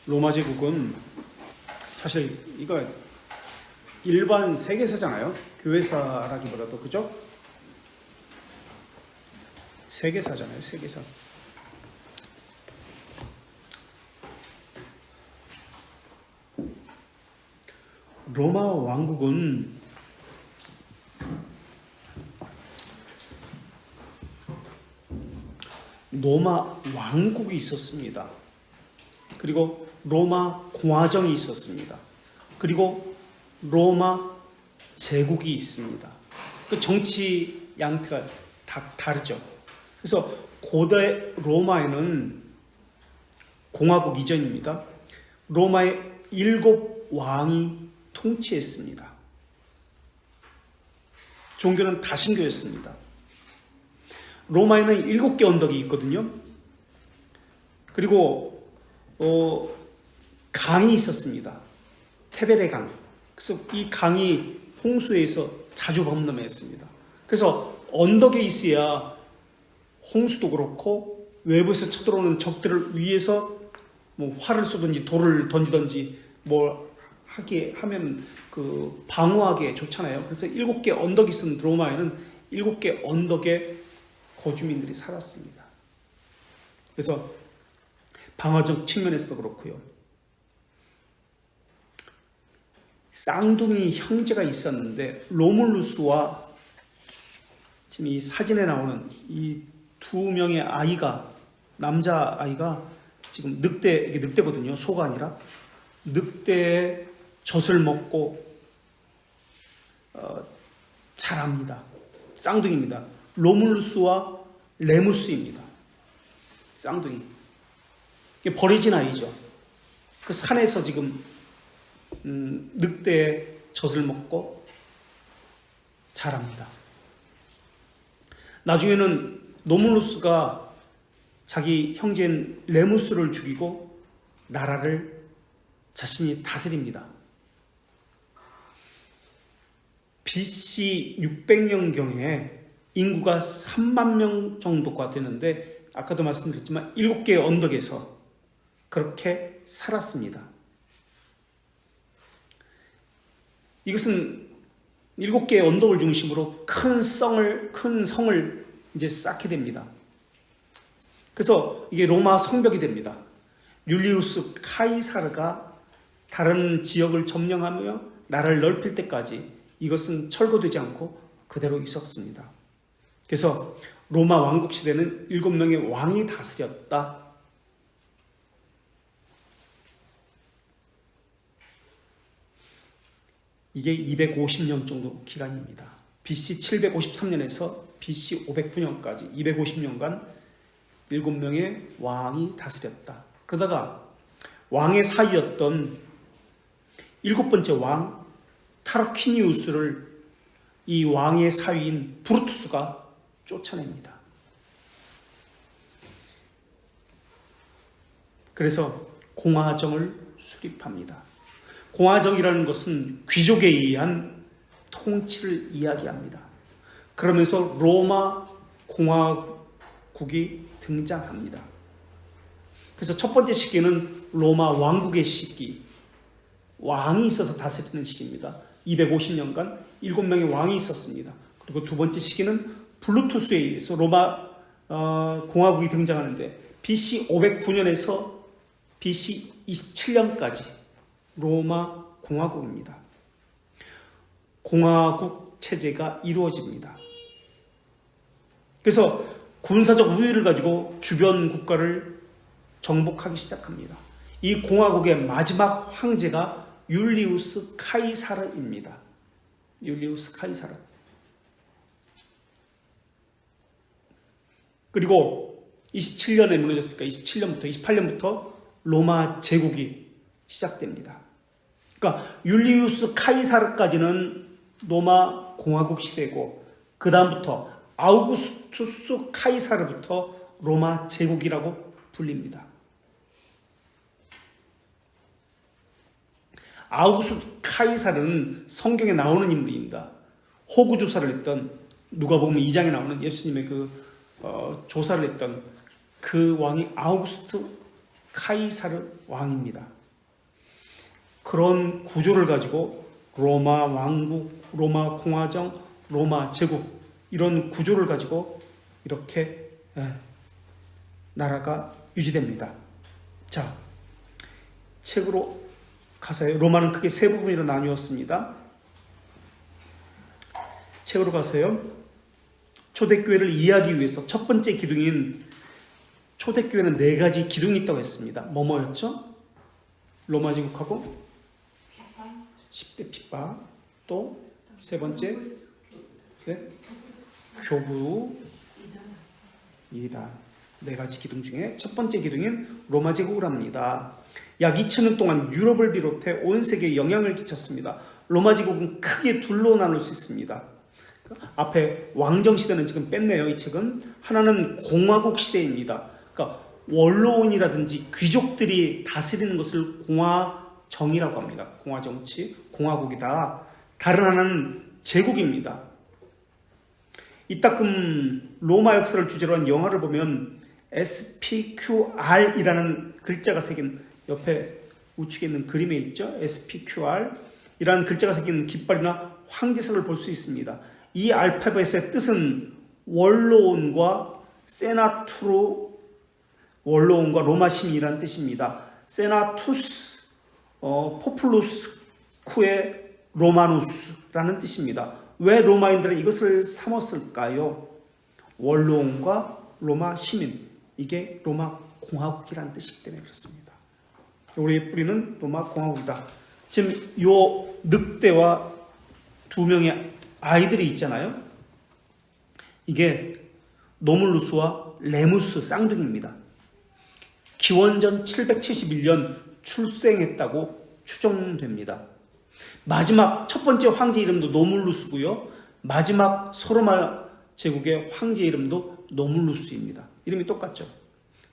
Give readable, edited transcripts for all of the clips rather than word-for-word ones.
로마 제국은 사실 이거 일반 세계사잖아요. 교회사라기보다도, 그죠? 세계사잖아요. 세계사. 로마 왕국은 로마 왕국이 있었습니다. 그리고 로마 공화정이 있었습니다. 그리고 로마 제국이 있습니다. 그 정치 양태가 다 다르죠. 그래서 고대 로마에는 공화국 이전입니다. 로마의 7왕이 통치했습니다. 종교는 다신교였습니다. 로마에는 7개 언덕이 있거든요. 그리고 강이 있었습니다. 테베레 강. 그래서 이 강이 홍수에서 자주 범람했습니다. 그래서 언덕에 있어야 홍수도 그렇고 외부에서 쳐들어오는 적들을 위해서 뭐 활을 쏘든지 돌을 던지든지 뭐 하게 하면 그 방어하기에 좋잖아요. 그래서 7개 언덕이 있는 로마에는 7개 언덕에 거주민들이 살았습니다. 그래서 방어적 측면에서도 그렇고요. 쌍둥이 형제가 있었는데 로물루스와 지금 이 사진에 나오는 이 2명의 아이가, 남자 아이가 지금 이게 늑대거든요. 소가 아니라 늑대의 젖을 먹고 자랍니다. 쌍둥이입니다. 로물루스와 레무스입니다. 쌍둥이. 버려진 아이죠. 그 산에서 지금 늑대의 젖을 먹고 자랍니다. 나중에는 로물루스가 자기 형제인 레무스를 죽이고 나라를 자신이 다스립니다. BC 600년경에 인구가 3만 명 정도가 되는데 아까도 말씀드렸지만 7개의 언덕에서 그렇게 살았습니다. 이것은 7개의 언덕을 중심으로 큰 성을 이제 쌓게 됩니다. 그래서 이게 로마 성벽이 됩니다. 율리우스 카이사르가 다른 지역을 점령하며 나라를 넓힐 때까지 이것은 철거되지 않고 그대로 있었습니다. 그래서 로마 왕국 시대는 7명의 왕이 다스렸다. 이게 250년 정도 기간입니다. BC 753년에서 BC 509년까지 250년간 7명의 왕이 다스렸다. 그러다가 왕의 사위였던 7번째 왕 타르퀴니우스를 이 왕의 사위인 브루투스가 쫓아냅니다. 그래서 공화정을 수립합니다. 공화정이라는 것은 귀족에 의한 통치를 이야기합니다. 그러면서 로마 공화국이 등장합니다. 그래서 첫 번째 시기는 로마 왕국의 시기, 왕이 있어서 다스리는 시기입니다. 250년간 7명의 왕이 있었습니다. 그리고 두 번째 시기는 블루투스에 의해서 로마 공화국이 등장하는데 BC 509년에서 BC 27년까지 로마 공화국입니다. 공화국 체제가 이루어집니다. 그래서 군사적 우위를 가지고 주변 국가를 정복하기 시작합니다. 이 공화국의 마지막 황제가 율리우스 카이사르입니다. 율리우스 카이사르. 그리고 27년에 무너졌으니까 28년부터 로마 제국이 시작됩니다. 그러니까 율리우스 카이사르까지는 로마 공화국 시대고 그 다음부터 아우구스투스 카이사르부터 로마 제국이라고 불립니다. 아우구스투스 카이사르는 성경에 나오는 인물입니다. 호구 조사를 했던, 누가복음 2장에 나오는 예수님의 조사를 했던 그 왕이 아우구스투스 카이사르 왕입니다. 그런 구조를 가지고 로마 왕국, 로마 공화정, 로마 제국 이런 구조를 가지고 이렇게 나라가 유지됩니다. 자, 책으로 가서요. 로마는 크게 세 부분으로 나뉘었습니다. 책으로 가서요. 초대교회를 이해하기 위해서 첫 번째 기둥인 초대교회는 네 가지 기둥이 있다고 했습니다. 뭐였죠? 로마 제국하고 10대 핍박, 또 세 번째 교부, 이단. 네 가지 기둥 중에 첫 번째 기둥인 로마 제국을 합니다. 약 2000년 동안 유럽을 비롯해 온 세계에 영향을 끼쳤습니다. 로마 제국은 크게 둘로 나눌 수 있습니다. 앞에 왕정 시대는 지금 뺐네요. 이 책은 하나는 공화국 시대입니다. 그러니까 원로원이라든지 귀족들이 다스리는 것을 공화정이라고 합니다. 공화정치, 공화국이다. 다른 하나는 제국입니다. 이따금 로마 역사를 주제로 한 영화를 보면 SPQR이라는 글자가 새긴 옆에 우측에 있는 그림에 있죠. SPQR 이라는 글자가 새긴 깃발이나 황제석을 볼 수 있습니다. 이 알파벳의 뜻은 원로원과 세나투로, 원로원과 로마 시민이라는 뜻입니다. 세나투스 포플루스쿠에 로마누스라는 뜻입니다. 왜 로마인들은 이것을 삼았을까요? 원로원과 로마 시민, 이게 로마 공화국이라는 뜻이기 때문에 그렇습니다. 우리의 뿌리는 로마 공화국이다. 지금 요 늑대와 두 명의 아이들이 있잖아요. 이게 노물루스와 레무스 쌍둥이입니다. 기원전 771년 출생했다고 추정됩니다. 마지막 첫 번째 황제 이름도 노물루스고요. 마지막 소로마 제국의 황제 이름도 노물루스입니다. 이름이 똑같죠.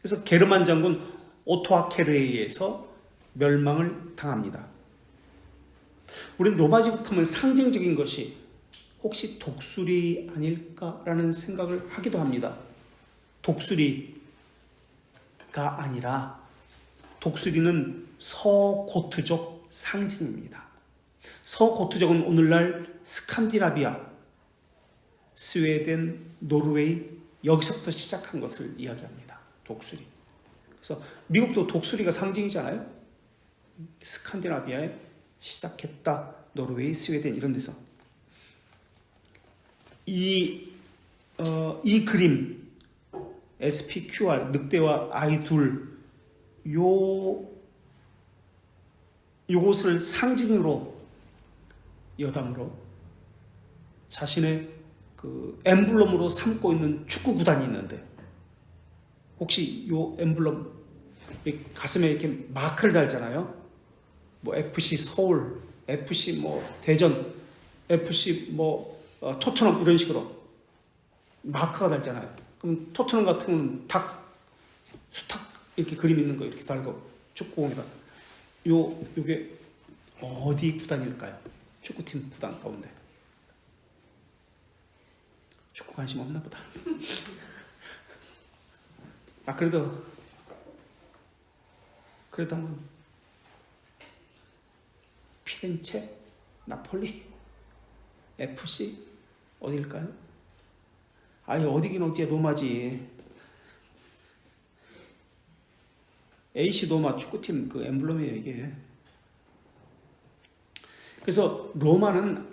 그래서 게르만 장군 오토아케르에 의해서 멸망을 당합니다. 우리는 로마 제국하면 상징적인 것이 혹시 독수리 아닐까라는 생각을 하기도 합니다. 독수리가 아니라 독수리는 서고트족 상징입니다. 서고트족은 오늘날 스칸디나비아, 스웨덴, 노르웨이 여기서부터 시작한 것을 이야기합니다. 독수리. 그래서 미국도 독수리가 상징이잖아요. 스칸디나비아에 시작했다. 노르웨이, 스웨덴 이런 데서. 이 그림 SPQR 늑대와 아이 둘 요것을 상징으로 여담으로 자신의 그 엠블럼으로 삼고 있는 축구 구단이 있는데 혹시 요 엠블럼 가슴에 이렇게 마크를 달잖아요. 뭐 FC 서울, FC 뭐 대전, FC 뭐 토트넘 이런 식으로 마크가 달잖아요. 그럼 토트넘 같은 경우는 닭, 수탉 이렇게 그림 있는 거 이렇게 달고 축구공에다 요게 어디 구단일까요? 축구팀 구단 가운데. 축구 관심 없나 보다. 그래도 한번 피렌체, 나폴리, FC 어디일까요? 어디긴 어디야, 로마지. AC 로마 축구팀 그 엠블럼이에요, 이게. 그래서 로마는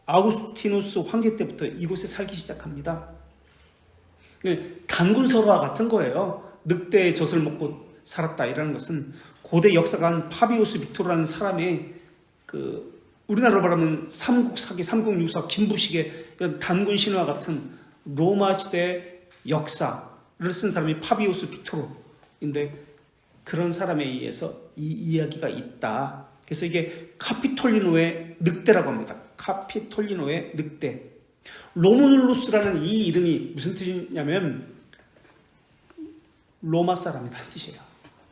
아우구스티누스 황제 때부터 이곳에 살기 시작합니다. 단군 설화와 같은 거예요. 늑대의 젖을 먹고 살았다 이라는 것은 고대 역사관 파비우스 빅토르라는 사람의 우리나라로 말하면 삼국사기, 삼국유사, 김부식의 이런 단군 신화 같은 로마 시대 역사를 쓴 사람이 파비우스 빅토르인데 그런 사람에 의해서 이 이야기가 있다. 그래서 이게 카피톨리노의 늑대라고 합니다. 카피톨리노의 늑대. 로물루스라는 이 이름이 무슨 뜻이냐면 로마 사람이라는 뜻이에요.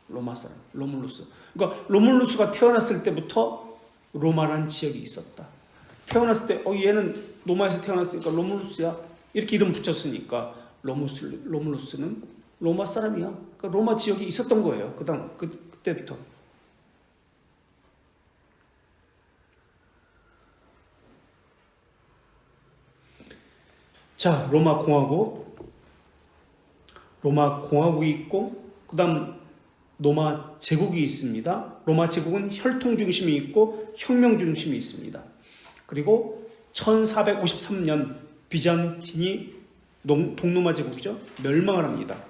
로마 사람, 로물루스. 그러니까 로물루스가 태어났을 때부터 로마라는 지역이 있었다. 태어났을 때 얘는 로마에서 태어났으니까 로물루스야 이렇게 이름 붙였으니까 로물루스는 로마 사람이야. 그러니까 로마 지역이 있었던 거예요. 그때부터. 자, 로마 공화국이 있고, 그 다음 로마 제국이 있습니다. 로마 제국은 혈통 중심이 있고 혁명 중심이 있습니다. 그리고 1453년 비잔틴이 동로마 제국이죠. 멸망을 합니다.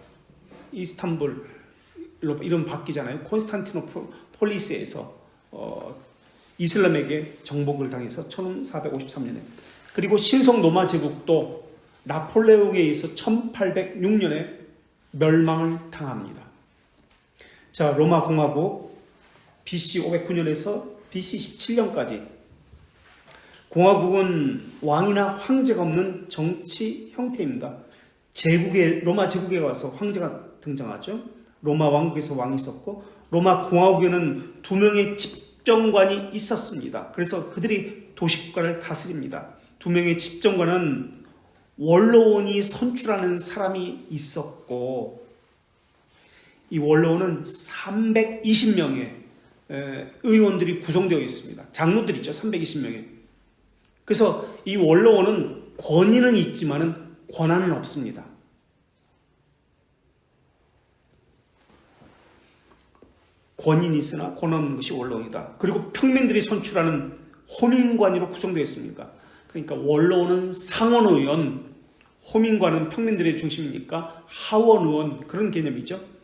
이스탄불 이름 바뀌잖아요. 콘스탄티노폴리스에서 이슬람에게 정복을 당해서 1453년에. 그리고 신성 로마 제국도 나폴레옹에 의해서 1806년에 멸망을 당합니다. 자, 로마 공화국 BC 509년에서 BC 17년까지. 공화국은 왕이나 황제가 없는 정치 형태입니다. 로마 제국에 와서 황제가 등장하죠. 로마 왕국에서 왕이 있었고, 로마 공화국에는 2명의 집정관이 있었습니다. 그래서 그들이 도시국가를 다스립니다. 2명의 집정관은 원로원이 선출하는 사람이 있었고, 이 원로원은 320명의 의원들이 구성되어 있습니다. 장로들 있죠. 320명의. 그래서 이 원로원은 권위는 있지만 권한은 없습니다. 권위는 있으나 권한 없는 것이 원로원이다. 그리고 평민들이 선출하는 호민관으로 구성되어 있습니다. 그러니까 원로원은 상원의원, 호민관은 평민들의 중심이니까 하원의원, 그런 개념이죠.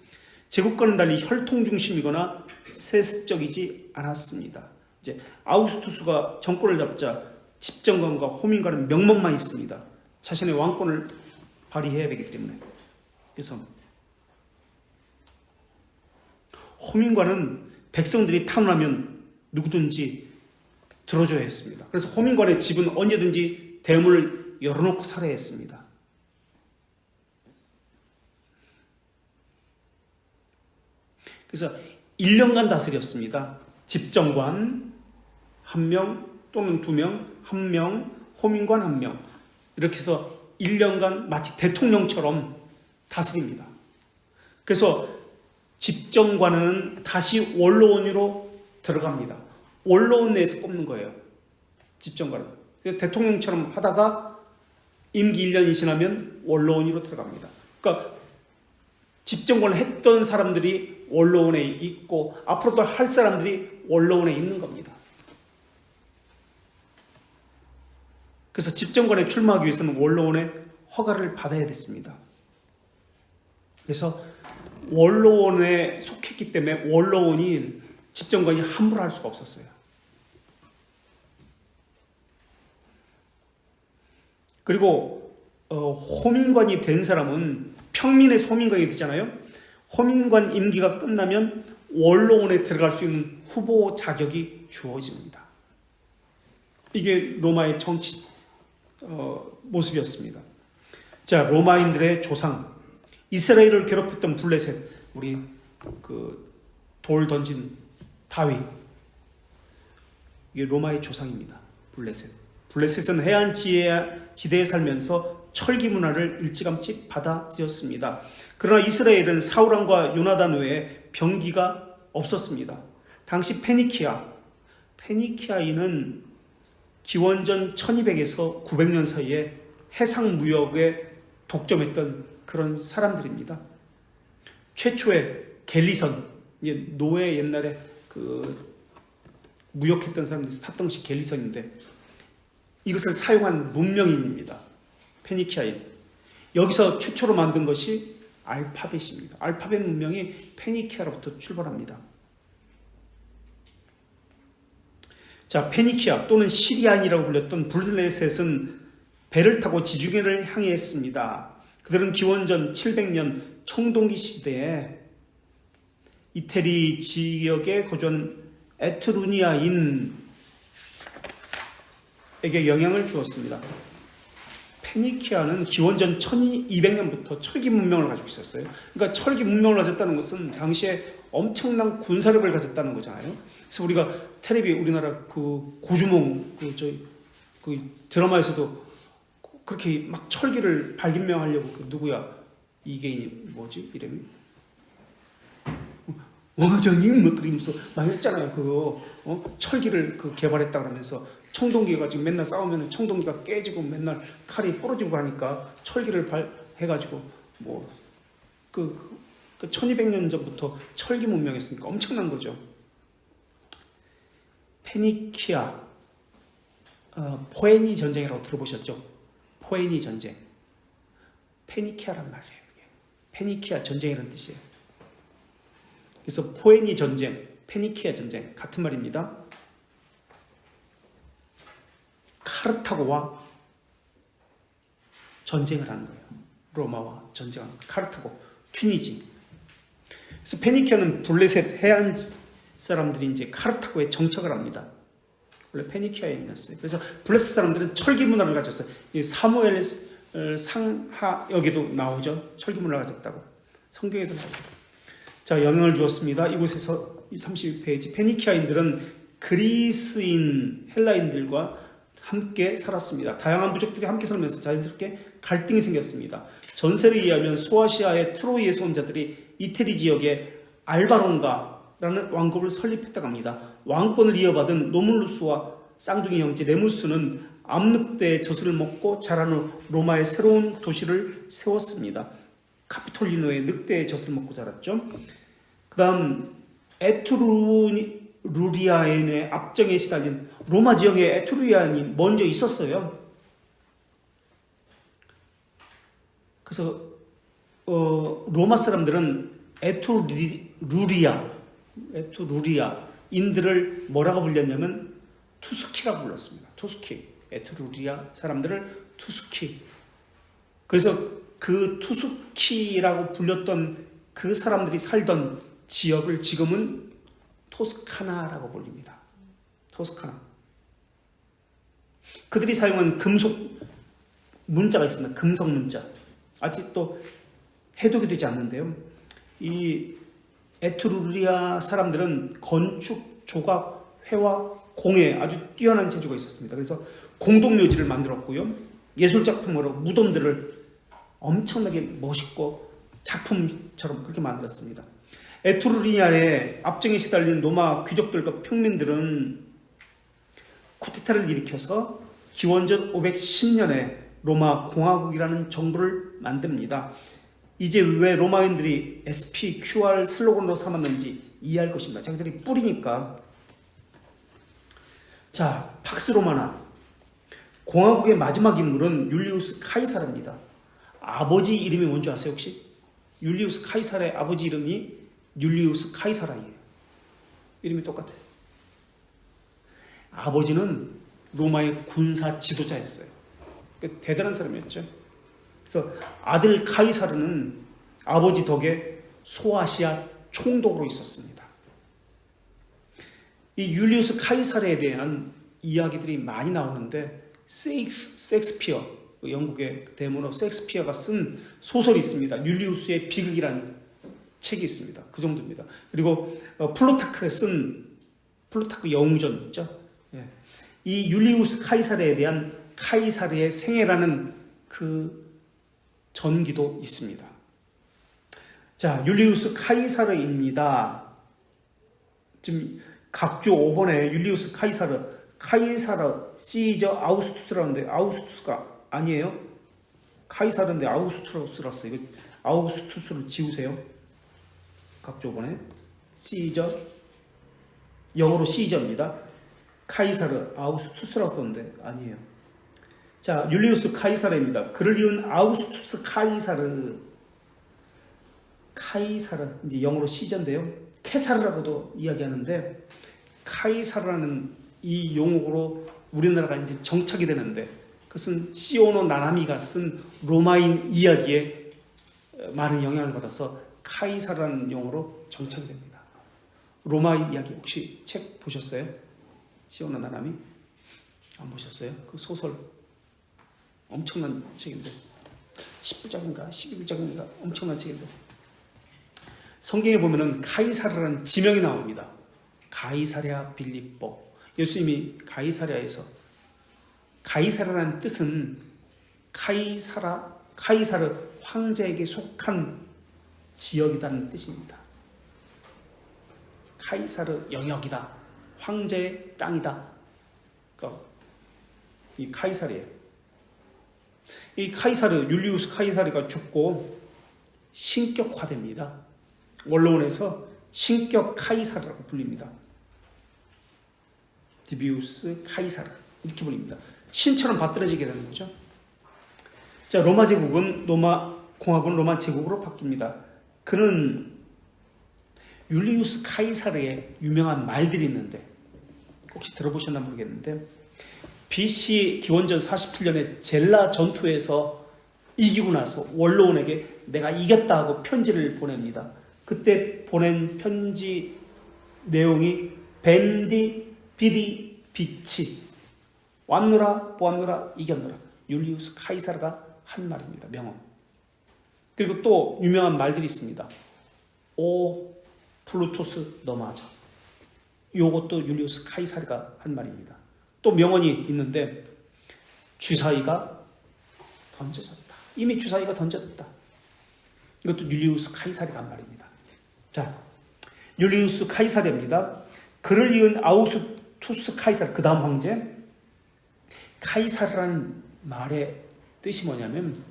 제국과는 달리 혈통 중심이거나 세습적이지 않았습니다. 이제 아우구스투스가 정권을 잡자 집정관과 호민관은 명목만 있습니다. 자신의 왕권을 발휘해야 되기 때문에. 그래서 호민관은 백성들이 탄원하면 누구든지 들어줘야 했습니다. 그래서 호민관의 집은 언제든지 대문을 열어놓고 살아야 했습니다. 그래서 1년간 다스렸습니다. 집정관 1명 또는 2명, 1명, 호민관 1명. 이렇게 해서 1년간 마치 대통령처럼 다스립니다. 그래서 집정관은 다시 원로원으로 들어갑니다. 원로원 내에서 뽑는 거예요. 집정관은. 그래서 대통령처럼 하다가 임기 1년이 지나면 원로원으로 들어갑니다. 그러니까 집정관을 했던 사람들이 원로원에 있고 앞으로도 할 사람들이 원로원에 있는 겁니다. 그래서 집정관에 출마하기 위해서는 원로원의 허가를 받아야 됐습니다. 그래서 원로원에 속했기 때문에 원로원이 집정관이 함부로 할 수가 없었어요. 그리고 호민관이 된 사람은 평민의 호민관이 되잖아요. 호민관 임기가 끝나면 원로원에 들어갈 수 있는 후보 자격이 주어집니다. 이게 로마의 정치 모습이었습니다. 자, 로마인들의 조상, 이스라엘을 괴롭혔던 블레셋, 우리 돌 던진 다윗, 이게 로마의 조상입니다. 블레셋은 해안 지대에 살면서 철기 문화를 일찌감치 받아들였습니다. 그러나 이스라엘은 사울왕과 요나단 외에 병기가 없었습니다. 당시 페니키아인은 기원전 1200에서 900년 사이에 해상 무역에 독점했던 그런 사람들입니다. 최초의 갤리선, 노예 옛날에 무역했던 사람들이 탔던 것이 갤리선인데 이것을 사용한 문명인입니다. 페니키아인. 여기서 최초로 만든 것이 알파벳입니다. 알파벳 문명이 페니키아로부터 출발합니다. 자, 페니키아 또는 시리안이라고 불렸던 블레셋은 배를 타고 지중해를 향했습니다. 그들은 기원전 700년 청동기 시대에 이태리 지역에 거주한 에트루니아인에게 영향을 주었습니다. 페니키아는 기원전 1200년부터 철기 문명을 가지고 있었어요. 그러니까 철기 문명을 가졌다는 것은 당시에 엄청난 군사력을 가졌다는 거잖아요. 그래서 우리가 텔레비 우리나라 고주몽 드라마에서도 그렇게 막 철기를 발견명하려고 누구야 이게 뭐지 이름이? 왕자님 뭐 그러면서 많이 했잖아요. 그거 철기를 개발했다 그러면서 청동기가 지금 맨날 싸우면 청동기가 깨지고 맨날 칼이 부러지고 하니까 철기를 해가지고 그 1200년 전부터 철기 문명했으니까 엄청난 거죠. 페니키아 포에니 전쟁이라고 들어보셨죠? 포에니 전쟁. 페니키아란 말이에요. 이게. 페니키아 전쟁이라는 뜻이에요. 그래서 포에니 전쟁, 페니키아 전쟁 같은 말입니다. 카르타고와 전쟁을 하는 거예요. 로마와 전쟁하는 거예요. 카르타고, 튀니지. 그래서 페니키아는 블레셋 해안 사람들이 이제 카르타고에 정착을 합니다. 원래 페니키아에 있었어요. 그래서 블레셋 사람들은 철기 문화를 가졌어요. 이 사무엘 상하 여기도 나오죠. 철기 문화를 가졌다고. 성경에도 나오죠. 자, 영향을 주었습니다. 이곳에서 32페이지. 페니키아인들은 그리스인 헬라인들과 함께 살았습니다. 다양한 부족들이 함께 살면서 자연스럽게 갈등이 생겼습니다. 전설에 의하면 소아시아의 트로이에서 온 자들이 이태리 지역에 알바론가라는 왕국을 설립했다고 합니다. 왕권을 이어받은 노물루스와 쌍둥이 형제 레무스는 암늑대의 젖을 먹고 자란 후 로마의 새로운 도시를 세웠습니다. 카피톨리노의 늑대의 젖을 먹고 자랐죠. 그 다음 에트루리아인의 압정에 시달린 로마 지역에 에트루리아인이 먼저 있었어요. 그래서 로마 사람들은 에트루리아인들을 뭐라고 불렸냐면 투스키라고 불렀습니다. 투스키. 에트루리아 사람들을 투스키. 그래서 그 투스키라고 불렸던 그 사람들이 살던 지역을 지금은 토스카나라고 불립니다. 토스카나. 그들이 사용한 금속 문자가 있습니다. 금속 문자. 아직도 해독이 되지 않는데요. 이 에트루리아 사람들은 건축, 조각, 회화, 공예 아주 뛰어난 재주가 있었습니다. 그래서 공동묘지를 만들었고요. 예술작품으로 무덤들을 엄청나게 멋있고 작품처럼 그렇게 만들었습니다. 에트루리아의 압정에 시달린 로마 귀족들과 평민들은 쿠데타를 일으켜서 기원전 510년에 로마 공화국이라는 정부를 만듭니다. 이제 왜 로마인들이 SPQR 슬로건으로 삼았는지 이해할 것입니다. 자기들이 뿌리니까. 자, 팍스 로마나. 공화국의 마지막 인물은 율리우스 카이사르입니다. 아버지 이름이 뭔지 아세요 혹시? 율리우스 카이사르의 아버지 이름이 율리우스 카이사라예요. 이름이 똑같아요. 아버지는 로마의 군사 지도자였어요. 그러니까 대단한 사람이었죠. 그래서 아들 카이사르는 아버지 덕에 소아시아 총독으로 있었습니다. 이 율리우스 카이사르에 대한 이야기들이 많이 나오는데 셰익스피어, 영국의 대문호 셰익스피어가 쓴 소설이 있습니다. 율리우스의 비극이라는 책이 있습니다. 그 정도입니다. 그리고 플루타크가 쓴 플루타크 영웅전 있죠. 예. 이 율리우스 카이사르에 대한 카이사르의 생애라는 그 전기도 있습니다. 자, 율리우스 카이사르입니다. 지금 각주 5번에 율리우스 카이사르 시저 아우구스투스라는데 아우구스투스가 아니에요. 카이사르인데 아우구스투스라서 이거 아우구스투스를 지우세요. 각주 5번에 시저 영어로 시저입니다. 카이사르 아우구스투스라고 썼는데 아니에요. 자, 율리우스 카이사르입니다. 그를 이은 아우구스투스 카이사르 이제 영어로 시저인데요. 케사르라고도 이야기하는데 카이사르라는 이 용어로 우리나라가 이제 정착이 되는데 그것은 시오노 나나미가 쓴 로마인 이야기에 많은 영향을 받아서 카이사르라는 용어로 정착이 됩니다. 로마 이야기 혹시 책 보셨어요? 시오노 나나미? 안 보셨어요? 그 소설 엄청난 책인데 10부작인가 12부작인가 엄청난 책인데 성경에 보면은 카이사르라는 지명이 나옵니다. 가이사랴 빌립보. 예수님이 가이사랴에서 가이사랴라는 뜻은 카이사르 황제에게 속한 지역이라는 뜻입니다. 카이사르 영역이다. 황제의 땅이다. 이 카이사르예요. 이 카이사르, 율리우스 카이사르가 죽고 신격화됩니다. 원로원에서 신격 카이사르라고 불립니다. 디비우스 카이사르 이렇게 불립니다. 신처럼 받들어지게 되는 거죠. 자, 로마 제국은 공화국은 로마 제국으로 바뀝니다. 그는 율리우스 카이사르의 유명한 말들이 있는데 혹시 들어보셨나 모르겠는데 BC 기원전 47년에 젤라 전투에서 이기고 나서 원로원에게 내가 이겼다 하고 편지를 보냅니다. 그때 보낸 편지 내용이 벤디 비디 비치 왔노라 보았노라 이겼노라 율리우스 카이사르가 한 말입니다. 명언. 그리고 또 유명한 말들이 있습니다. 오 플루토스 너마저 요것도 율리우스 카이사르가 한 말입니다. 또 명언이 있는데 주사위가 던져졌다. 이미 주사위가 던져졌다. 이것도 율리우스 카이사르가 한 말입니다. 자, 율리우스 카이사르입니다. 그를 이은 아우구스투스 카이사르 그 다음 황제. 카이사르라는 말의 뜻이 뭐냐면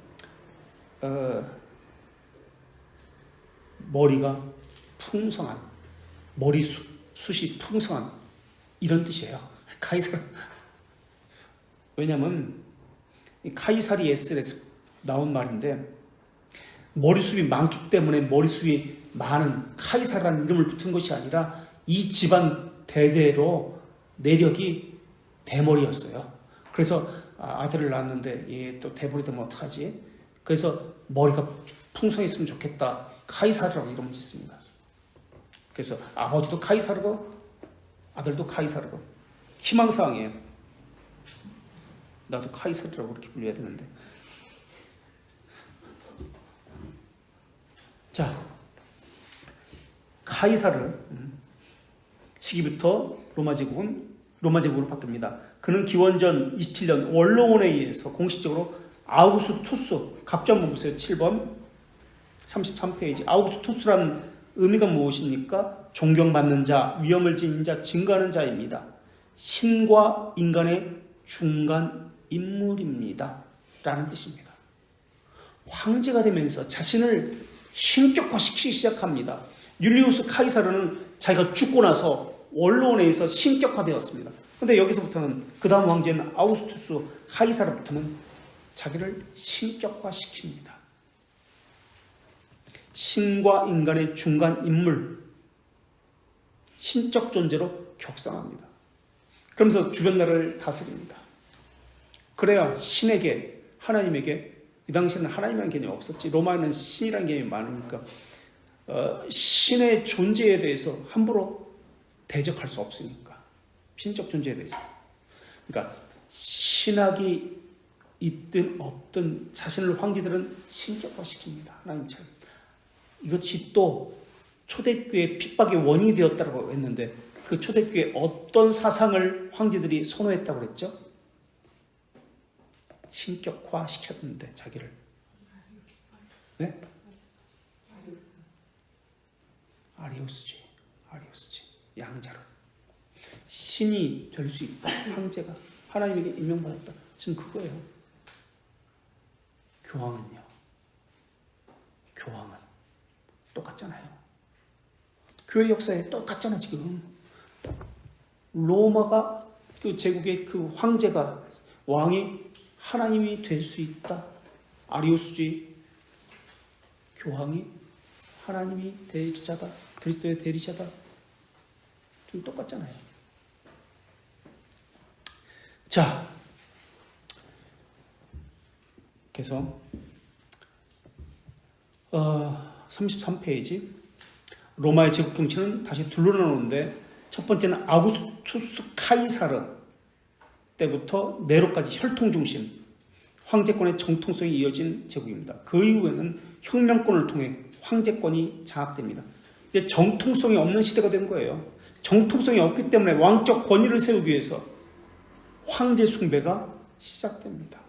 머리가 풍성한 머리숱이 풍성한 이런 뜻이에요. 카이사르. 왜냐하면 카이사리에스에서 나온 말인데 머리숱이 많기 때문에 머리숱이 많은 카이사르라는 이름을 붙은 것이 아니라 이 집안 대대로 내력이 대머리였어요. 그래서 아들을 낳았는데 얘 또 대머리 되면 어떡하지? 그래서 머리가 풍성했으면 좋겠다. 카이사르라고 이름을 짓습니다. 그래서 아버지도 카이사르고 아들도 카이사르고 희망사항이에요. 나도 카이사르라고 그렇게 불려야 되는데. 자, 카이사르 시기부터 로마 제국으로 바뀝니다. 그는 기원전 27년 원로원에 의해서 공식적으로 아우구스투스 각주 한번 보세요. 7번 33페이지. 아우구스투스라는 의미가 무엇입니까? 존경받는 자, 위엄을 지닌 자, 증거하는 자입니다. 신과 인간의 중간 인물입니다. 라는 뜻입니다. 황제가 되면서 자신을 신격화시키기 시작합니다. 율리우스 카이사르는 자기가 죽고 나서 원로원에 의해서 신격화되었습니다. 그런데 여기서부터는 그 다음 황제는 아우구스투스 카이사르부터는 자기를 신격화시킵니다. 신과 인간의 중간 인물, 신적 존재로 격상합니다. 그러면서 주변 나라를 다스립니다. 그래야 신에게, 하나님에게, 이 당시에는 하나님이라는 개념이 없었지. 로마에는 신이라는 개념이 많으니까 신의 존재에 대해서 함부로 대적할 수 없으니까. 신적 존재에 대해서. 그러니까 신학이 있든 없든 자신을 황제들은 신격화시킵니다. 하나님처럼. 이것이 또 초대교회 핍박의 원인이 되었다고 했는데 그 초대교회 어떤 사상을 황제들이 선호했다고 그랬죠? 신격화 시켰는데 자기를. 네? 아리우스지. 양자로. 신이 될 수 있다. 황제가 하나님에게 임명받았다. 지금 그거예요. 교황은 똑같잖아요. 교회 역사에 똑같잖아 지금. 로마가 그 제국의 그 황제가 왕이 하나님이 될 수 있다. 아리우스주의. 교황이 하나님이 대리자다. 그리스도의 대리자다. 좀 똑같잖아요. 자, 그래서 33페이지. 로마의 제국 정치는 다시 둘러나오는데 첫 번째는 아우구스투스 카이사르 때부터 네로까지 혈통 중심 황제권의 정통성이 이어진 제국입니다. 그 이후에는 혁명권을 통해 황제권이 장악됩니다. 이제 정통성이 없는 시대가 된 거예요. 정통성이 없기 때문에 왕적 권위를 세우기 위해서 황제 숭배가 시작됩니다.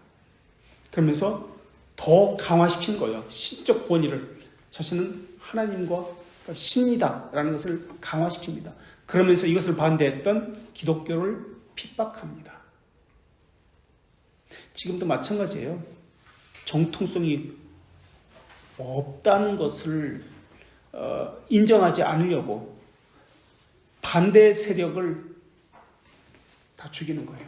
그러면서 더 강화시킨 거예요. 신적 권위를. 자신은 하나님과 그러니까 신이다라는 것을 강화시킵니다. 그러면서 이것을 반대했던 기독교를 핍박합니다. 지금도 마찬가지예요. 정통성이 없다는 것을 인정하지 않으려고 반대 세력을 다 죽이는 거예요.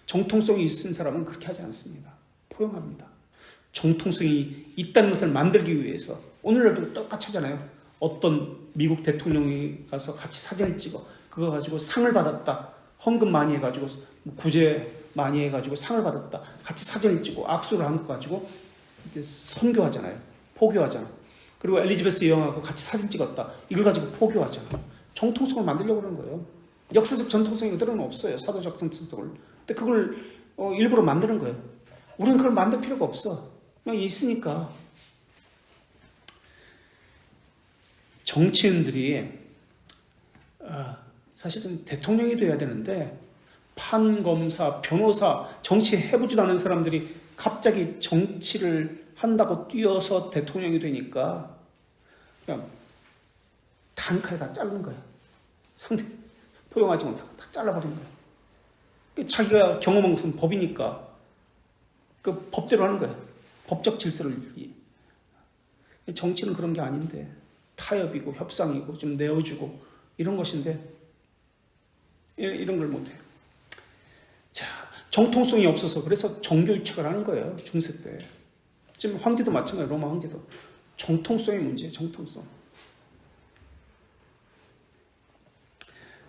정통성이 있은 사람은 그렇게 하지 않습니다. 포용합니다. 정통성이 있다는 것을 만들기 위해서 오늘날도 똑같이 하잖아요. 어떤 미국 대통령이 가서 같이 사진을 찍어 그거 가지고 상을 받았다. 헌금 많이 해가지고 구제 많이 해가지고 상을 받았다. 같이 사진을 찍고 악수를 한 거 가지고 이제 선교하잖아요. 포교하잖아. 그리고 엘리자베스 여왕하고 같이 사진 찍었다. 이걸 가지고 포교하잖아. 정통성을 만들려고 그러는 거예요. 역사적 전통성이 그대로는 없어요. 사도적 전통성을. 근데 그걸 일부러 만드는 거예요. 우리는 그걸 만들 필요가 없어. 그냥 있으니까. 정치인들이 사실은 대통령이 돼야 되는데 판검사, 변호사, 정치 해보지도 않은 사람들이 갑자기 정치를 한다고 뛰어서 대통령이 되니까 그냥 단칼에 다 자르는 거예요. 상대 포용하지 못하고 다 잘라버리는 거예요. 자기가 경험한 것은 법이니까 그 법대로 하는 거예요. 법적 질서를. 정치는 그런 게 아닌데 타협이고 협상이고 좀 내어주고 이런 것인데 이런 걸 못해요. 자, 정통성이 없어서 그래서 정교유착을 하는 거예요. 중세 때. 지금 황제도 마찬가지예요. 로마 황제도. 정통성의 문제예요. 정통성.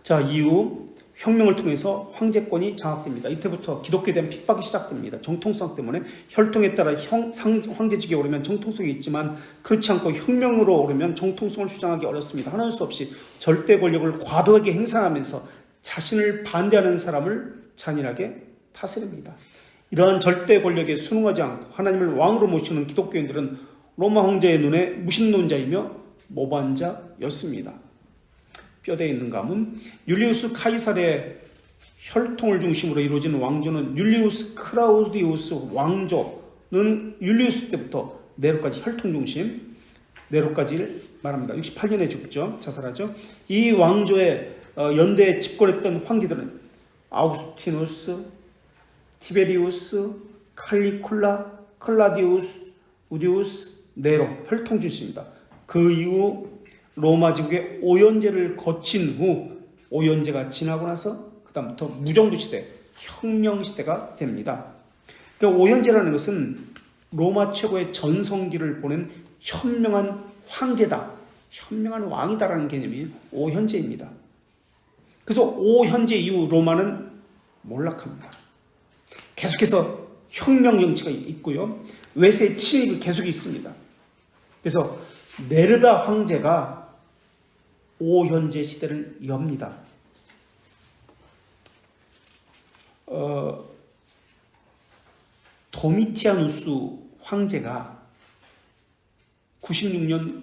자, 이후 혁명을 통해서 황제권이 장악됩니다. 이때부터 기독교에 대한 핍박이 시작됩니다. 정통성 때문에 혈통에 따라 황제직에 오르면 정통성이 있지만 그렇지 않고 혁명으로 오르면 정통성을 주장하기 어렵습니다. 하는 수 없이 절대 권력을 과도하게 행사하면서 자신을 반대하는 사람을 잔인하게 다스립니다. 이러한 절대 권력에 순응하지 않고 하나님을 왕으로 모시는 기독교인들은 로마 황제의 눈에 무신론자이며 모반자였습니다. 뼈대에 있는 가문. 율리우스 카이사르의 혈통을 중심으로 이루어진 왕조는 율리우스 클라우디우스 왕조는 율리우스 때부터 네로까지 혈통 중심, 네로까지를 말합니다. 68년에 죽죠. 자살하죠. 이 왕조의 연대에 집권했던 황제들은 아우구스티누스, 티베리우스, 칼리쿨라, 클라디우스, 우디우스, 네로 혈통 중심입니다. 그 이후 로마 제국의 오연제를 거친 후 오연제가 지나고 나서 그 다음부터 무정부 시대, 혁명 시대가 됩니다. 그러니까 오연제라는 것은 로마 최고의 전성기를 보낸 현명한 황제다, 현명한 왕이다라는 개념이 오현제입니다. 그래서 오현제 이후 로마는 몰락합니다. 계속해서 혁명 정치가 있고요. 외세 침입이 계속 있습니다. 그래서 네르다 황제가 오현제 시대를 엽니다. 도미티아누스 황제가 96년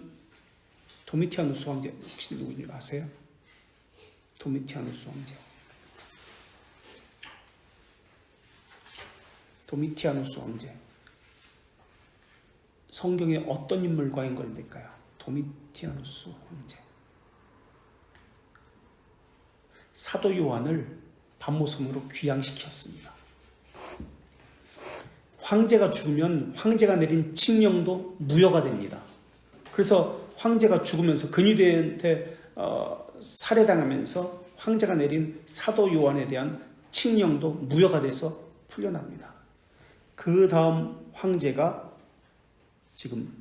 도미티아누스 황제 혹시 누구인지 아세요? 도미티아누스 황제. 도미티아누스 황제. 성경에 어떤 인물과 연관될까요? 도미티아누스 황제. 사도 요한을 반모섬으로 귀양시켰습니다. 황제가 죽으면 황제가 내린 칙령도 무효가 됩니다. 그래서 황제가 죽으면서 근위대한테 살해당하면서 황제가 내린 사도 요한에 대한 칙령도 무효가 돼서 풀려납니다. 그 다음 황제가 지금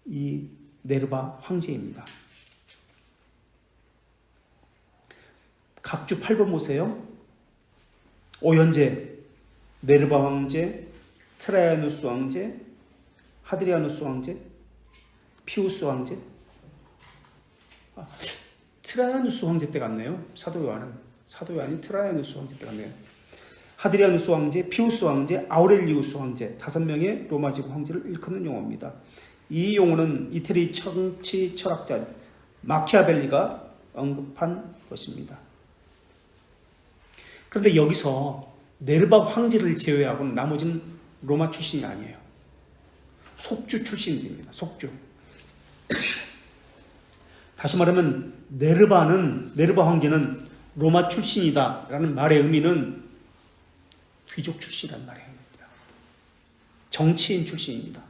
이 네르바 황제입니다. 각주 8번 보세요. 오현제, 네르바 황제, 트라이아누스 황제, 하드리아누스 황제, 피우스 황제. 트라이아누스 황제 때 같네요. 사도 요한이 트라이아누스 황제 때 같네요. 하드리아누스 황제, 피우스 황제, 아우렐리우스 황제 5명의 로마 제국 황제를 일컫는 용어입니다. 이 용어는 이태리 정치 철학자 마키아벨리가 언급한 것입니다. 그런데 여기서 네르바 황제를 제외하고는 나머지는 로마 출신이 아니에요. 속주 출신입니다. 속주. 다시 말하면 네르바 황제는 로마 출신이다라는 말의 의미는 귀족 출신이라는 말의 의미입니다. 정치인 출신입니다.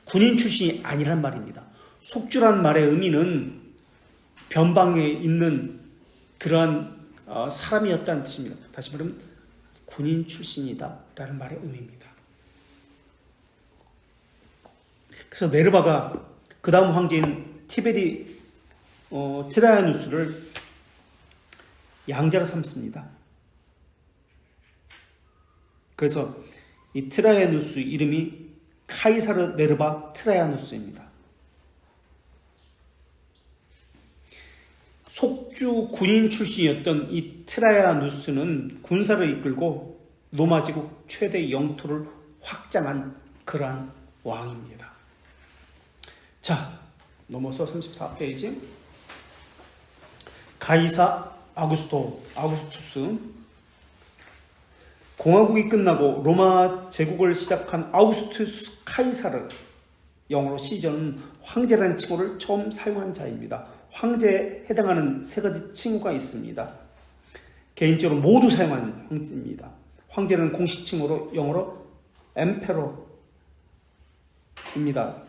군인 출신이 아니란 말입니다. 속주란 말의 의미는 변방에 있는 그러한 사람이었다는 뜻입니다. 다시 말하면 군인 출신이다라는 말의 의미입니다. 그래서 네르바가 그 다음 황제인 트라이아누스를 양자로 삼습니다. 그래서 이 트라이아누스 이름이 카이사르 네르바 트라이아누스입니다. 속주 군인 출신이었던 이 트라이아누스는 군사를 이끌고 로마 제국 최대 영토를 확장한 그러한 왕입니다. 자, 넘어서 34페이지. 가이사 아구스투스. 공화국이 끝나고 로마 제국을 시작한 아우구스투스 카이사르, 영어로 시저는 황제라는 칭호를 처음 사용한 자입니다. 황제에 해당하는 세 가지 칭호가 있습니다. 개인적으로 모두 사용한 황제입니다. 황제는 공식 칭호로 영어로 엠페로입니다.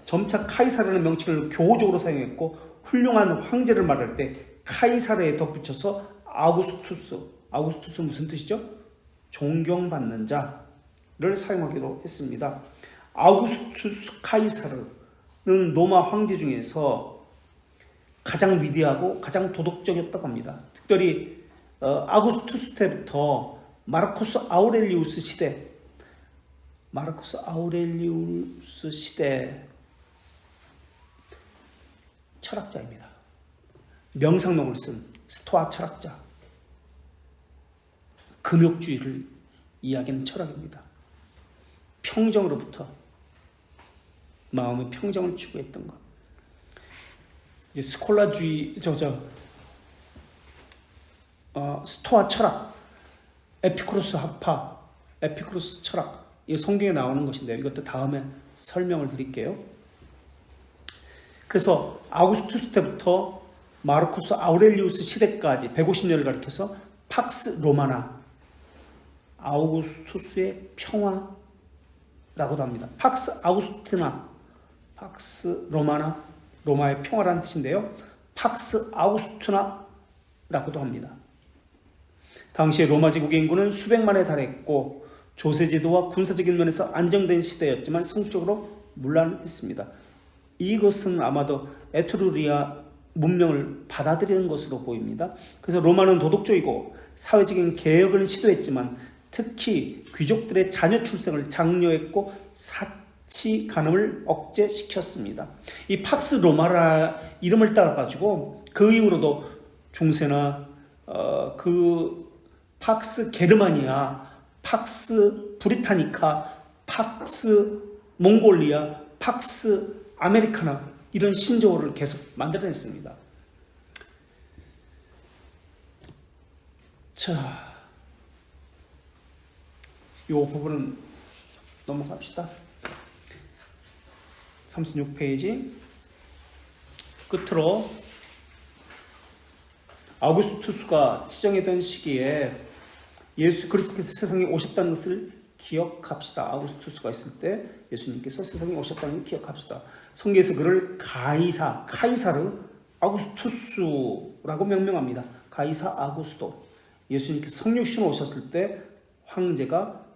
점차 카이사르는 명칭을 교호적으로 사용했고 훌륭한 황제를 말할 때 카이사르에 덧붙여서 아우구스투스 무슨 뜻이죠? 존경받는 자를 사용하기로 했습니다. 아우구스투스 카이사르는 로마 황제 중에서 가장 위대하고 가장 도덕적이었다고 합니다. 특별히 아구스투스 때부터 마르쿠스 아우렐리우스 시대 철학자입니다. 명상록을 쓴 스토아 철학자. 금욕주의를 이야기하는 철학입니다. 평정으로부터 마음의 평정을 추구했던 것. 이제 스콜라주의, 스토아 철학, 에피쿠로스 학파, 에피쿠로스 철학. 이 성경에 나오는 것인데요. 이것도 다음에 설명을 드릴게요. 그래서 아우구스투스 때부터 마르쿠스 아우렐리우스 시대까지 150년을 가리켜서 팍스 로마나, 아우구스투스의 평화라고도 합니다. 팍스 아우구스티나, 팍스 로마나, 로마의 평화라는 뜻인데요. 팍스 아우구스티나라고도 합니다. 당시에 로마 제국의 인구는 수백만에 달했고 조세제도와 군사적인 면에서 안정된 시대였지만 성적으로 문란했습니다. 이것은 아마도 에트루리아 문명을 받아들이는 것으로 보입니다. 그래서 로마는 도덕적이고 사회적인 개혁을 시도했지만 특히 귀족들의 자녀 출생을 장려했고 사치 간음을 억제시켰습니다. 이 팍스 로마라 이름을 따라가지고 그 이후로도 중세나 그 팍스 게르마니아, 팍스 브리타니카, 팍스 몽골리아, 팍스 아메리카나 이런 신조어를 계속 만들어냈습니다. 자, 이 부분은 넘어갑시다. 36페이지 끝으로 아우구스투스가 치정했던 시기에 예수 그리스도께서 세상에 오셨다는 것을 기억합시다. 아우구스투스가 있을 때 예수님께서 세상에 오셨다는 걸 기억합시다. 성경에서 그를 카이사르 아우구스투스라고 명명합니다. 가이사 아구스토. 예수님께서 성육신으로 오셨을 때 황제가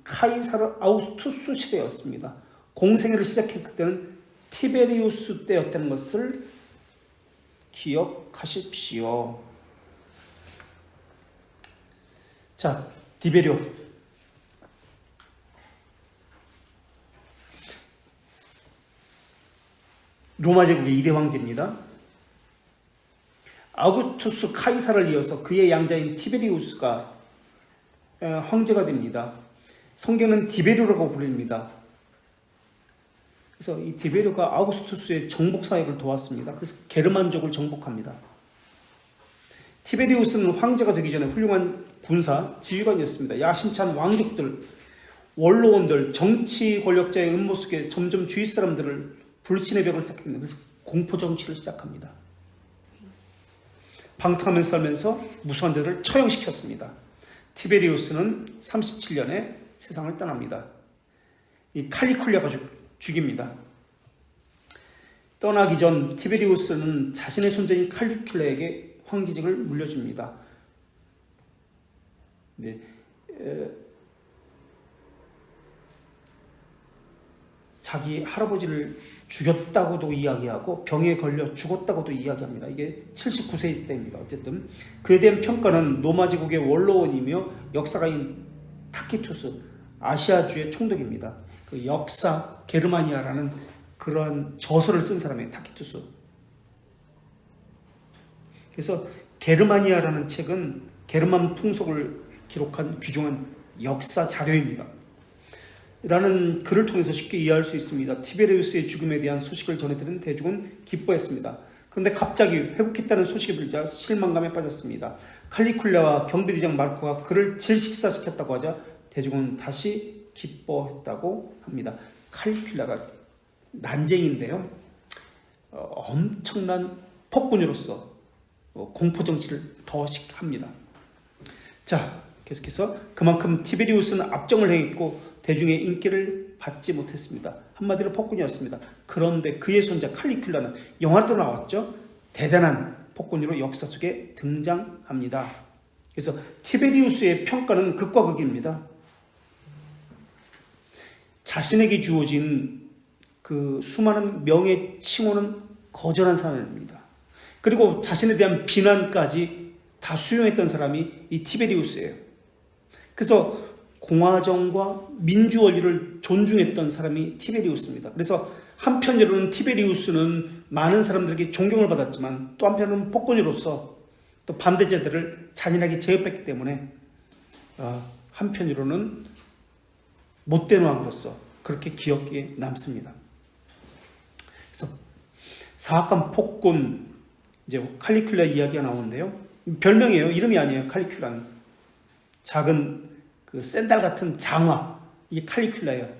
카이사르 아우구스투스 시대였습니다. 공생애를 시작했을 때는 티베리우스 때였다는 것을 기억하십시오. 자, 디베리오. 로마 제국의 2대 황제입니다. 아우구스투스 카이사를 이어서 그의 양자인 티베리우스가 황제가 됩니다. 성경은 디베리오라고 부릅니다. 그래서 이 디베리오가 아우구스투스의 정복 사역을 도왔습니다. 그래서 게르만족을 정복합니다. 티베리우스는 황제가 되기 전에 훌륭한 군사 지휘관이었습니다. 야심찬 왕족들, 원로원들, 정치 권력자의 음모 속에 점점 주위 사람들을 불신의 벽을 쌓습니다. 그래서 공포 정치를 시작합니다. 방탕하면서 살면서 무수한 자들을 처형시켰습니다. 티베리우스는 37년에 세상을 떠납니다. 이 칼리쿨라가 죽입니다. 떠나기 전 티베리우스는 자신의 손자인 칼리큘라에게 황제직을 물려줍니다. 네. 자기 할아버지를 죽였다고도 이야기하고 병에 걸려 죽었다고도 이야기합니다. 이게 79세 때입니다. 어쨌든 그에 대한 평가는 로마 제국의 원로원이며 역사가인 타키투스 아시아주의 총독입니다. 그 역사 게르마니아라는 그러한 저서를 쓴 사람이에요. 타키투스. 그래서 게르마니아라는 책은 게르만 풍속을 기록한 귀중한 역사 자료입니다. 라는 글을 통해서 쉽게 이해할 수 있습니다. 티베리우스의 죽음에 대한 소식을 전해들은 대중은 기뻐했습니다. 그런데 갑자기 회복했다는 소식이 들자 실망감에 빠졌습니다. 칼리쿨라와 경비대장 마르코가 그를 질식사시켰다고 하자 대중은 다시 기뻐했다고 합니다. 칼리큘라가 난쟁이인데요. 엄청난 폭군으로서 공포정치를 더 합니다. 자, 계속해서 그만큼 티베리우스는 압정을 행했고 대중의 인기를 받지 못했습니다. 한마디로 폭군이었습니다. 그런데 그의 손자 칼리큘라는 영화도 나왔죠. 대단한 폭군으로 역사 속에 등장합니다. 그래서 티베리우스의 평가는 극과 극입니다. 자신에게 주어진 그 수많은 명예 칭호는 거절한 사람입니다. 그리고 자신에 대한 비난까지 다 수용했던 사람이 이 티베리우스예요. 그래서 공화정과 민주 원리를 존중했던 사람이 티베리우스입니다. 그래서 한편으로는 티베리우스는 많은 사람들에게 존경을 받았지만 또 한편으로는 폭군으로서 또 반대자들을 잔인하게 제압했기 때문에 한편으로는 못된 왕으로서 그렇게 기억에 남습니다. 그래서 사악한 폭군 이제 칼리큘라 이야기가 나오는데요. 별명이에요. 이름이 아니에요. 칼리큘라는 작은 그 샌달 같은 장화, 이게 칼리큘라예요.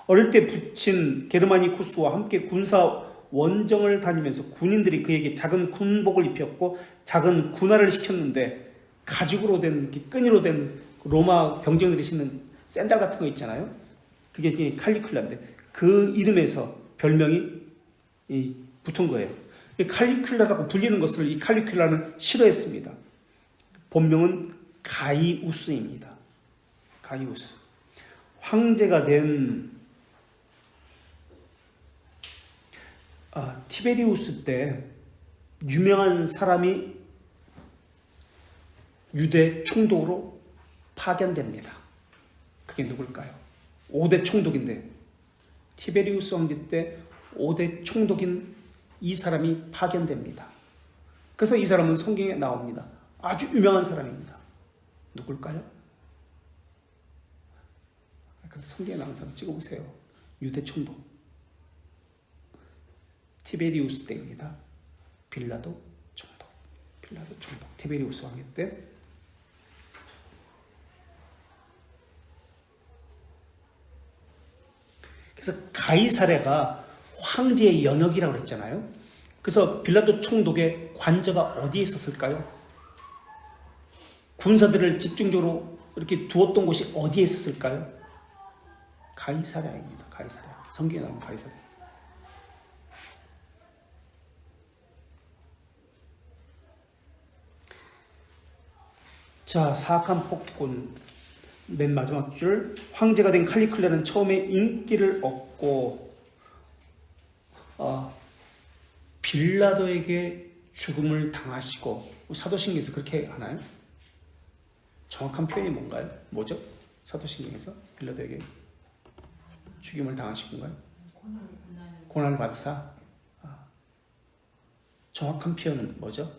어릴 때 붙인 게르마니쿠스와 함께 군사 원정을 다니면서 군인들이 그에게 작은 군복을 입혔고 작은 군화를 시켰는데 가죽으로 된 끈으로 된 로마 병정들이 신는 샌달 같은 거 있잖아요. 그게 칼리큘라인데 그 이름에서 별명이 붙은 거예요. 칼리큘라라고 불리는 것을 이 칼리큘라는 싫어했습니다. 본명은 가이우스입니다. 가이우스. 황제가 된 티베리우스 때 유명한 사람이 유대 총독으로 파견됩니다. 그게 누굴까요? 5대 총독인데 티베리우스 황제 때 5대 총독인 이 사람이 파견됩니다. 그래서 이 사람은 성경에 나옵니다. 아주 유명한 사람입니다. 누굴까요? 그래서 성경에 나온 사람 찍어보세요. 유대 총독. 티베리우스 때입니다. 빌라도 총독. 빌라도 총독. 티베리우스 왕의 때. 그래서 가이사랴가 황제의 영역이라고 했잖아요. 그래서 빌라도 총독의 관저가 어디에 있었을까요? 군사들을 집중적으로 이렇게 두었던 곳이 어디에 있었을까요? 가이사랴입니다. 가이사랴. 성경에 나오는 가이사랴. 자, 사악한 폭군. 맨 마지막 줄. 황제가 된 칼리큘라는 처음에 인기를 얻고 빌라도에게 죽음을 당하시고, 사도신경에서 그렇게 하나요? 정확한 표현이 뭔가요? 뭐죠? 사도신경에서 빌라도에게 죽임을 당하신 건가요? 고난을 받으사. 정확한 표현은 뭐죠?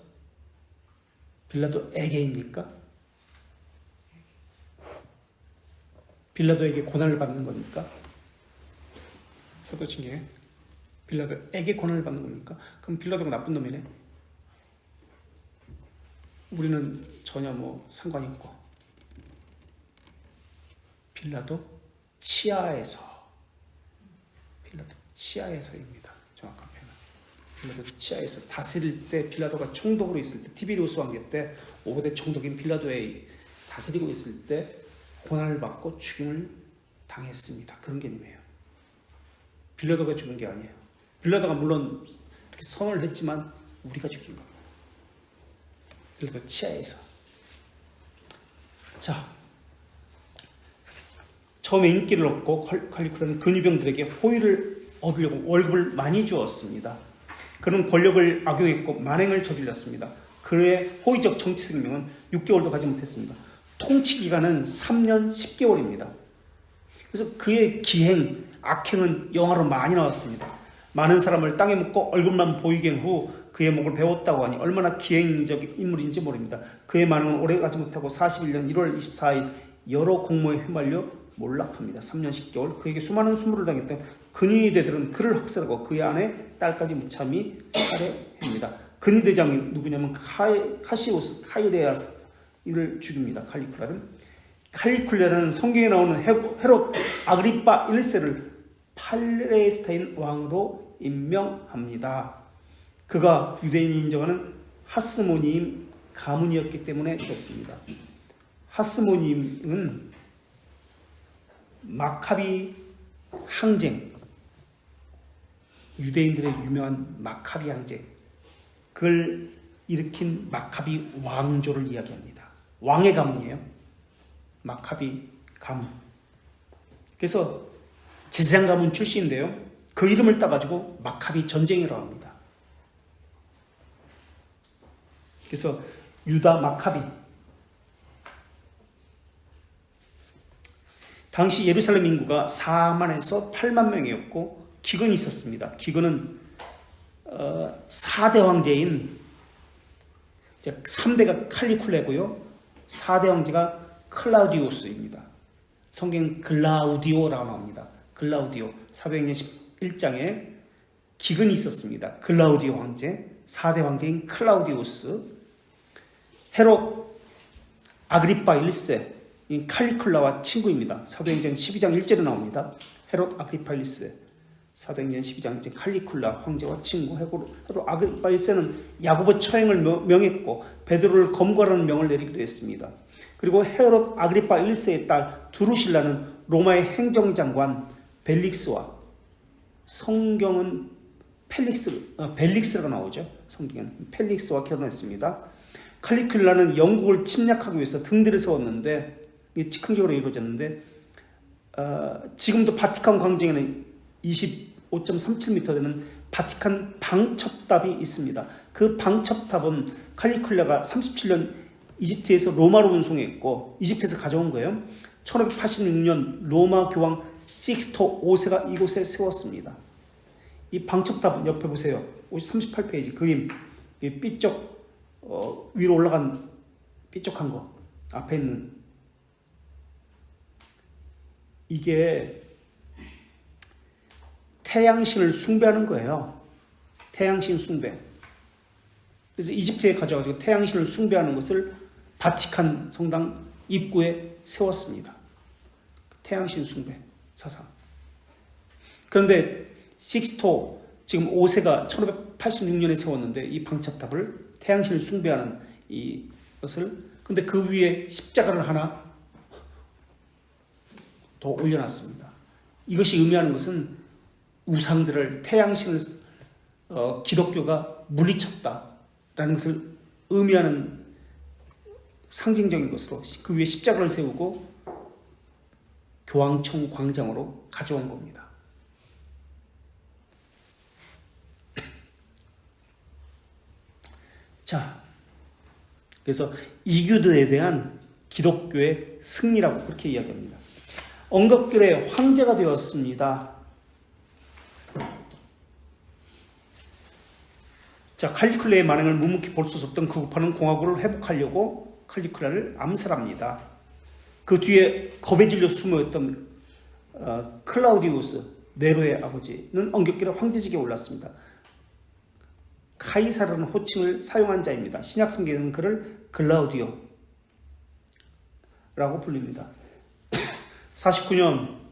빌라도에게입니까? 빌라도에게 고난을 받는 겁니까? 사도신경에 빌라도에게 고난을 받는 겁니까? 그럼 빌라도가 나쁜 놈이네. 우리는 전혀 상관이 없고 빌라도 치하에서입니다. 정확한 표현은 빌라도 치하에서 다스릴 때, 빌라도가 총독으로 있을 때, 티비리우스 왕제 때 5대 총독인 빌라도에 다스리고 있을 때 고난을 받고 죽임을 당했습니다. 그런 개념이에요. 빌라도가 죽은 게 아니에요. 빌라도가 물론 이렇게 선언을 했지만 우리가 죽인 겁니다. 빌라도 치하에서. 자, 처음에 인기를 얻고 칼리굴라는 근위병들에게 호의를 얻으려고 월급을 많이 주었습니다. 그는 권력을 악용했고 만행을 저질렀습니다. 그의 호의적 정치 생명은 6개월도 가지 못했습니다. 통치 기간은 3년 10개월입니다. 그래서 그의 기행, 악행은 영화로 많이 나왔습니다. 많은 사람을 땅에 묻고 얼굴만 보이게 한 후 그의 목을 베었다고 하니 얼마나 기행적인 인물인지 모릅니다. 그의 만행은 오래가지 못하고 41년 1월 24일 여러 공모에 휘말려 몰락합니다. 3년 10개월 그에게 수많은 수모를 당했던 근위대들은 그를 학살하고 그의 아내 딸까지 무참히 살해합니다. 근위대장이 누구냐면 카시오스 카이레아스를 죽입니다. 칼리쿨라는 성경에 나오는 헤롯 아그리파 1세를 팔레스타인 왕으로 임명합니다. 그가 유대인이 인정하는 하스모니임 가문이었기 때문에 그렇습니다. 하스모니임은 마카비 항쟁, 유대인들의 유명한 마카비 항쟁, 그걸 일으킨 마카비 왕조를 이야기합니다. 왕의 가문이에요. 마카비 가문. 그래서 제사장 가문 출신인데요. 그 이름을 따가지고 마카비 전쟁이라고 합니다. 그래서 유다 마카비. 당시 예루살렘 인구가 4만에서 8만 명이었고 기근이 있었습니다. 기근은 4대 황제인 3대가 칼리쿨레고요. 4대 황제가 클라우디우스입니다. 성경 글라우디오라고 나옵니다. 글라우디오 사도행전 11장에 기근이 있었습니다. 글라우디오 황제, 4대 황제인 클라우디우스, 헤롯 아그리파 1세 칼리쿨라와 친구입니다. 사도행전 12장 1절에 나옵니다. 헤롯 아그리파 1세 사도행전 12장 1절 칼리쿨라 황제와 친구. 헤롯 아그리파 1세는 야고보 처형을 명했고 베드로를 검거하라는 명을 내리기도 했습니다. 그리고 헤롯 아그리파 1세의 딸 두루실라는 로마의 행정장관 벨릭스와, 성경은 벨릭스라고 나오죠. 성경은 펠릭스와 결혼했습니다. 칼리큘라는 영국을 침략하기 위해서 등대를 세웠는데 이게 즉흥적으로 이루어졌는데 지금도 바티칸 광장에는 25.37m 되는 바티칸 방첩탑이 있습니다. 그 방첩탑은 칼리큘라가 37년 이집트에서 로마로 운송했고 이집트에서 가져온 거예요. 1586년 로마 교황 식스토 5세가 이곳에 세웠습니다. 이 방첩탑 옆에 보세요. 38페이지 그림, 삐쩍 위로 올라간 삐쩍한 거 앞에 있는 이게 태양신을 숭배하는 거예요. 태양신 숭배. 그래서 이집트에 가져가지고 태양신을 숭배하는 것을 바티칸 성당 입구에 세웠습니다. 태양신 숭배 사상. 그런데 식스토 지금 5세가 1586년에 세웠는데 이 방첩탑을 태양신을 숭배하는 이것을, 근데 그 위에 십자가를 하나 더 올려놨습니다. 이것이 의미하는 것은 우상들을, 태양신을 기독교가 물리쳤다라는 것을 의미하는 상징적인 것으로 그 위에 십자가를 세우고 교황청 광장으로 가져온 겁니다. 자, 그래서 이교도에 대한 기독교의 승리라고 그렇게 이야기합니다. 언급결의 황제가 되었습니다. 자, 칼리큘라의 만행을 묵묵히 볼 수 없던 그 우파는 공화국을 회복하려고 칼리큘라를 암살합니다. 그 뒤에 겁에 질려 숨어있던 클라우디우스 네로의 아버지는 언격결에 황제직에 올랐습니다. 카이사르는 호칭을 사용한 자입니다. 신약 성경에는 그를 글라우디오라고 불립니다. 49년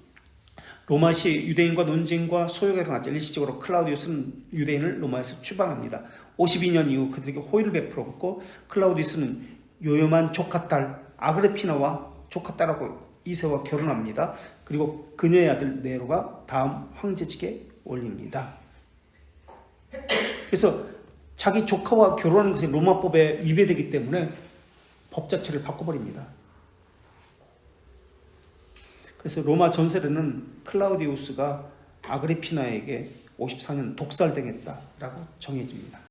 로마시 유대인과 논쟁과 소요가 일어났죠. 일시적으로 클라우디우스는 유대인을 로마에서 추방합니다. 52년 이후 그들에게 호의를 베풀었고 클라우디우스는 요염한 조카딸 아그리피나와 조카딸하고 이세와 결혼합니다. 그리고 그녀의 아들 네로가 다음 황제직에 올립니다. 그래서 자기 조카와 결혼하는 것이 로마법에 위배되기 때문에 법 자체를 바꿔버립니다. 그래서 로마 전세례는 클라우디우스가 아그리피나에게 54년 독살당했다라고 정해집니다.